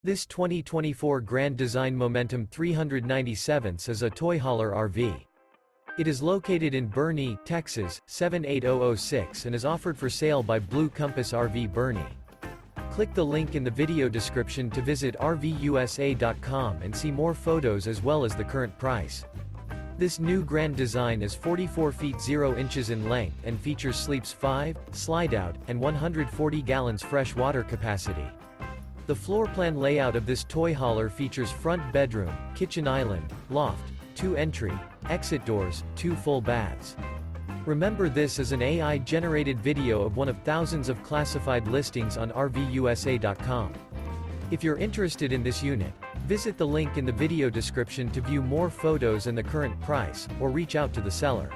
This 2024 Grand Design Momentum 397s is a toy hauler RV. It is located in Boerne, Texas, 78006 and is offered for sale by Blue Compass RV Boerne. Click the link in the video description to visit RVUSA.com and see more photos as well as the current price. This new Grand Design is 44 feet 0 inches in length and features sleeps 5, Slideout, and 140 gallons fresh water capacity. The floor plan layout of this toy hauler features front bedroom, kitchen island, loft, 2 entry, exit doors, 2 full baths. Remember, this is an AI-generated video of one of thousands of classified listings on RVUSA.com. If you're interested in this unit, visit the link in the video description to view more photos and the current price, or reach out to the seller.